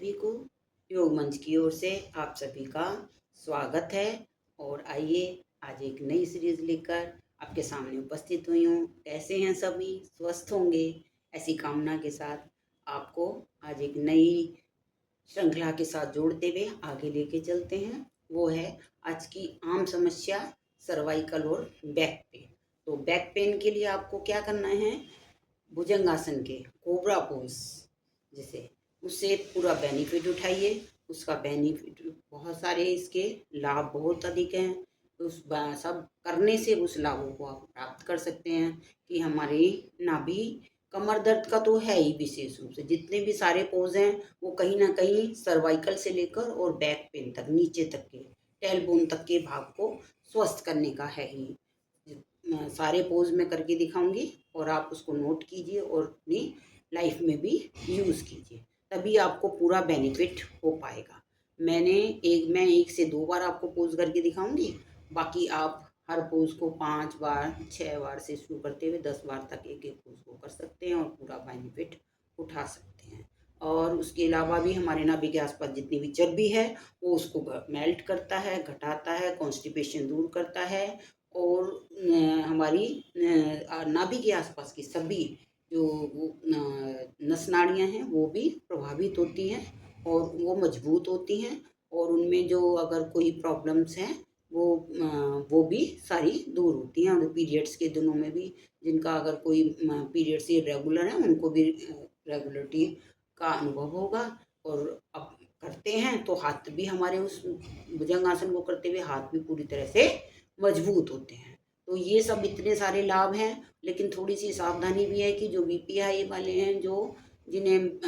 सभी को योग मंच की ओर से आप सभी का स्वागत है। और आइए आज एक नई सीरीज लेकर आपके सामने उपस्थित हुई हूँ। कैसे हैं सभी? स्वस्थ होंगे ऐसी कामना के साथ आपको आज एक नई श्रृंखला के साथ जोड़ते हुए आगे लेके चलते हैं। वो है आज की आम समस्या, सर्वाइकल और बैक पेन। तो बैक पेन के लिए आपको क्या करना है? भुजंगासन के कोबरा पोज जिसे उससे पूरा बेनिफिट उठाइए। उसका बेनिफिट बहुत सारे, इसके लाभ बहुत अधिक हैं। सब करने से उस लाभों को आप प्राप्त कर सकते हैं कि हमारी नाभि, कमर दर्द का तो है ही, विशेष रूप से जितने भी सारे पोज हैं वो कहीं ना कहीं सर्वाइकल से लेकर और बैक पेन तक, नीचे तक के टेलबोन तक के भाग को स्वस्थ करने का है ही। सारे पोज में करके दिखाऊंगी और आप उसको नोट कीजिए और अपनी लाइफ में भी यूज़ कीजिए, तभी आपको पूरा बेनिफिट हो पाएगा। मैं एक से दो बार आपको पोज करके दिखाऊंगी, बाकी आप हर पोज को 5 बार 6 बार से शुरू करते हुए 10 बार तक एक एक पोज को कर सकते हैं और पूरा बेनिफिट उठा सकते हैं। और उसके अलावा भी हमारे नाभि के आसपास जितनी भी चर्बी है वो उसको मेल्ट करता है, घटाता है, कॉन्स्टिपेशन दूर करता है। और हमारी नाभि के आसपास की सभी जो नस नाड़ियाँ हैं वो भी प्रभावित होती हैं और वो मजबूत होती हैं। और उनमें जो अगर कोई प्रॉब्लम्स हैं वो भी सारी दूर होती हैं। और पीरियड्स के दिनों में भी जिनका अगर कोई पीरियड्स इरेगुलर है उनको भी रेगुलरिटी का अनुभव होगा। और अब करते हैं तो हाथ भी हमारे उस भुजंगासन को करते हुए हाथ भी पूरी तरह से मजबूत होते हैं। तो ये सब इतने सारे लाभ हैं, लेकिन थोड़ी सी सावधानी भी है कि जो बीपी हाई वाले हैं, जो जिन्हें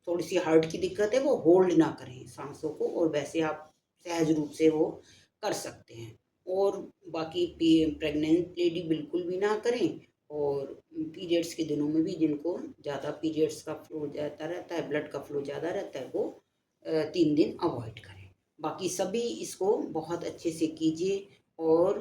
थोड़ी सी हार्ट की दिक्कत है, वो होल्ड ना करें सांसों को, और वैसे आप सहज रूप से वो कर सकते हैं। और बाकी प्रेग्नेंट लेडी बिल्कुल भी ना करें। और पीरियड्स के दिनों में भी जिनको ज़्यादा पीरियड्स का फ्लो ज़्यादा रहता है, ब्लड का फ्लो ज़्यादा रहता है, वो 3 दिन अवॉइड करें। बाकी सभी इसको बहुत अच्छे से कीजिए। और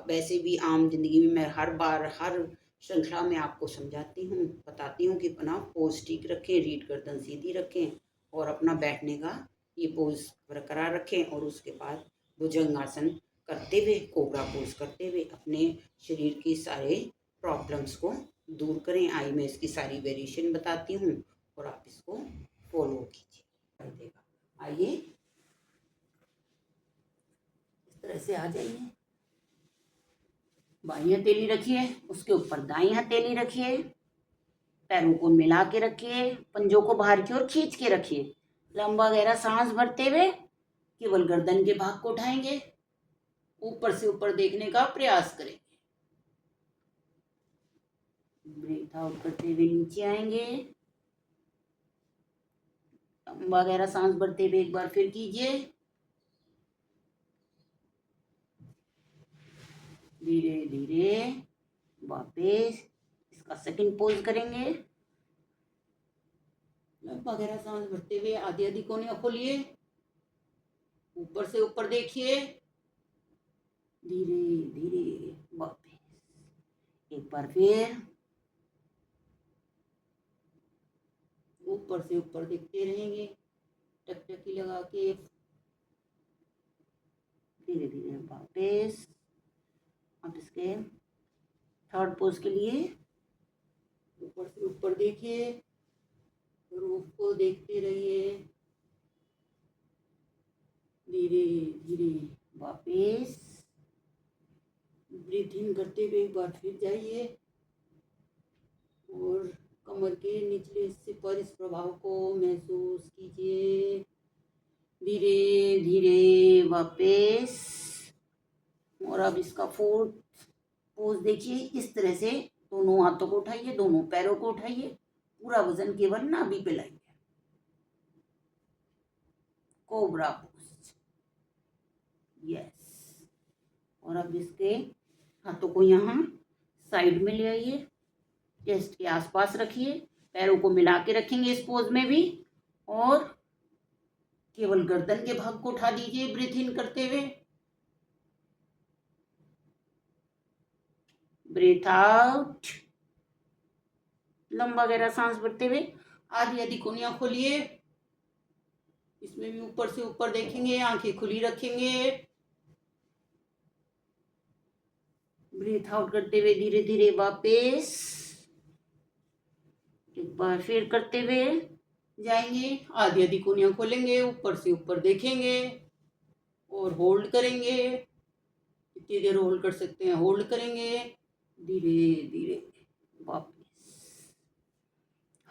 वैसे भी आम जिंदगी में मैं हर बार हर श्रृंखला में आपको समझाती हूँ, बताती हूँ कि अपना पोज ठीक रखें, रीढ़ गर्दन सीधी रखें और अपना बैठने का ये पोज बरकरार रखें। और उसके बाद भुजंगासन करते हुए, कोबरा पोज करते हुए अपने शरीर की सारे प्रॉब्लम्स को दूर करें। आई मैं इसकी सारी वेरिएशन बताती हूँ और आप इसको फॉलो कीजिए, कर देगा। आइए इस तरह से आ जाइए। बाई हथेली रखिए, उसके ऊपर दाई हथेली रखिए, पैरों को मिला के रखिए, पंजों को बाहर की ओर खींच के रखिए। लंबा गहरा सांस भरते हुए केवल गर्दन के भाग को उठाएंगे, ऊपर से ऊपर देखने का प्रयास करेंगे। ब्रीथ आउट करते हुए नीचे आएंगे। लंबा गहरा सांस भरते हुए एक बार फिर कीजिए। धीरे धीरे वापस इसका सेकंड पोज करेंगे। लंबा गहरा सांस भरते हुए आधी आधी कोनियां खोलिए, ऊपर से ऊपर देखिए, धीरे धीरे वापस एक बार फिर ऊपर से ऊपर देखते रहेंगे, टकटकी लगा के धीरे धीरे वापस। अब इसके थर्ड पोज के लिए ऊपर से ऊपर देखिए, रूफ को देखते रहिए, धीरे धीरे वापस। ब्रीथ इन करते हुए एक बार फिर जाइए और कमर के निचले हिस्से पर इस प्रभाव को महसूस कीजिए। धीरे धीरे वापस। और अब इसका फोर्थ पोज देखिए, इस तरह से दोनों हाथों को उठाइए, दोनों पैरों को उठाइए, पूरा वजन केवल नाभि पे लाइए। Cobra pose, yes. और अब इसके हाथों को यहाँ साइड में ले आइए, चेस्ट के आसपास रखिए, पैरों को मिला के रखेंगे इस पोज में भी। और केवल गर्दन के भाग को उठा दीजिए ब्रीथ इन करते हुए, ब्रीथ आउट। लंबा गहरा सांस भरते हुए आधी आधी कोनियां खोलिए, इसमें भी ऊपर से ऊपर देखेंगे, आंखें खुली रखेंगे। ब्रीथ आउट करते हुए धीरे धीरे वापस एक बार फिर करते हुए जाएंगे। आधी आधी कोनियां खोलेंगे, ऊपर से ऊपर देखेंगे और होल्ड करेंगे। कितनी देर होल्ड कर सकते हैं, होल्ड करेंगे। धीरे धीरे वापस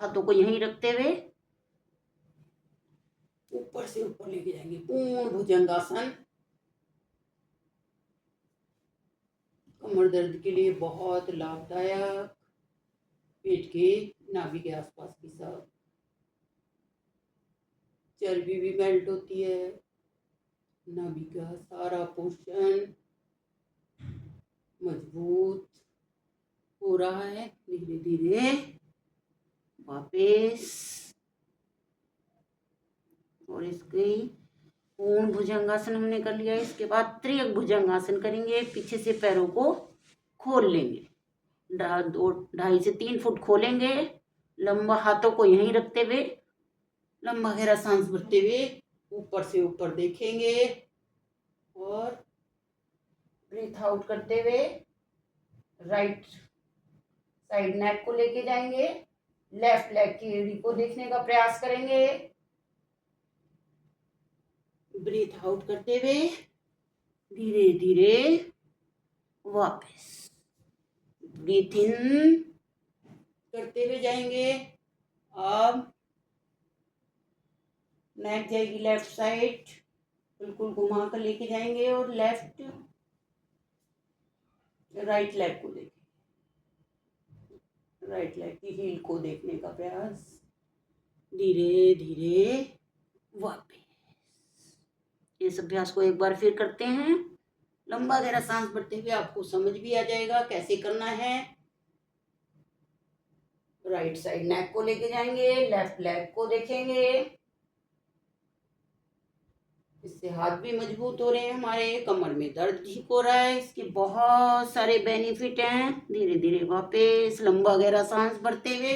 हाथों को यहीं रखते हुए ऊपर से ऊपर लेके जाएंगे। पूर्ण भुजंगासन कमर दर्द के लिए बहुत लाभदायक। पेट के नाभि के आसपास की सब चर्बी भी मेल्ट होती है। नाभि का सारा पोर्शन मजबूत हो रहा है। धीरे धीरे वापस और इसकी पूर्ण भुजंगासन हमने कर लिया। इसके बाद त्रियक भुजंगासन करेंगे। पीछे से पैरों को खोल लेंगे, 2.5 से 3 फुट खोलेंगे। लंबा हाथों को यहीं रखते हुए लंबा गहरा सांस भरते हुए ऊपर से ऊपर देखेंगे और ब्रीथ आउट करते हुए राइट साइड नेक को लेके जाएंगे। लेफ्ट लेग की एड़ी को देखने का प्रयास करेंगे। ब्रीथ आउट करते हुए धीरे धीरे वापस ब्रीथ इन करते हुए जाएंगे। अब नेक जाएगी लेफ्ट साइड, बिल्कुल घुमा कर लेके जाएंगे और लेफ्ट राइट लेग को देखें। राइट लेग की हील को देखने का प्रयास। धीरे धीरे वापस इस अभ्यास को एक बार फिर करते हैं। लंबा गहरा सांस भरते हुए आपको समझ भी आ जाएगा कैसे करना है। राइट साइड नेक को लेके जाएंगे, लेफ्ट लेग को देखेंगे। इससे हाथ भी मजबूत हो रहे हैं हमारे, कमर में दर्द ठीक हो रहा है। इसके बहुत सारे बेनिफिट हैं। धीरे धीरे वापस लंबा गहरा सांस भरते हुए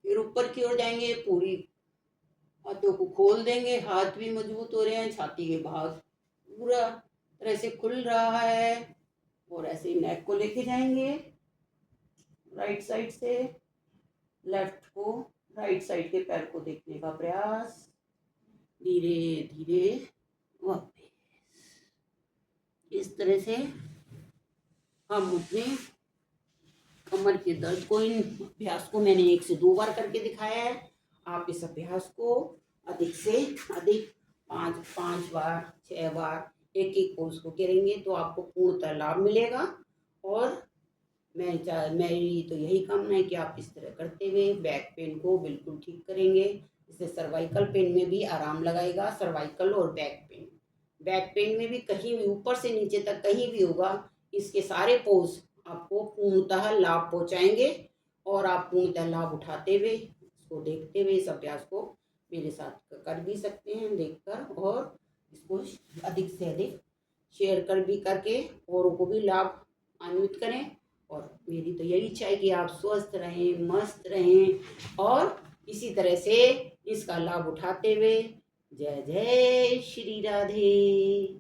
फिर ऊपर की ओर जाएंगे। पूरी हाथों को खोल देंगे, हाथ भी मजबूत हो रहे हैं। छाती के भाग पूरा तरह से खुल रहा है और ऐसे ही नेक को लेके जाएंगे। राइट साइड से लेफ्ट को, राइट साइड के पैर को देखने का प्रयास। धीरे धीरे वापस इस तरह से हम अपने कमर के दर्द को, इन अभ्यास को मैंने 1 से 2 बार करके दिखाया है। आप इस अभ्यास को अधिक से अधिक 5 बार 6 बार एक एक पोज को करेंगे तो आपको पूर्णतः लाभ मिलेगा। और मेरी तो यही कामना है कि आप इस तरह करते हुए बैक पेन को बिल्कुल ठीक करेंगे। इससे सर्वाइकल पेन में भी आराम लगाएगा। सर्वाइकल और बैक पेन में भी कहीं भी ऊपर से नीचे तक कहीं भी होगा, इसके सारे पोज आपको पूर्णतः लाभ पहुंचाएंगे और आप पूर्णतः लाभ उठाते हुए इसको देखते हुए इस अभ्यास को मेरे साथ कर भी सकते हैं देखकर, और इसको अधिक से अधिक शेयर कर भी करके औरों को भी लाभ अन्वित करें। और मेरी तो यही इच्छा है कि आप स्वस्थ रहें, मस्त रहें और इसी तरह से इसका लाभ उठाते हुए। जय जय श्री राधे।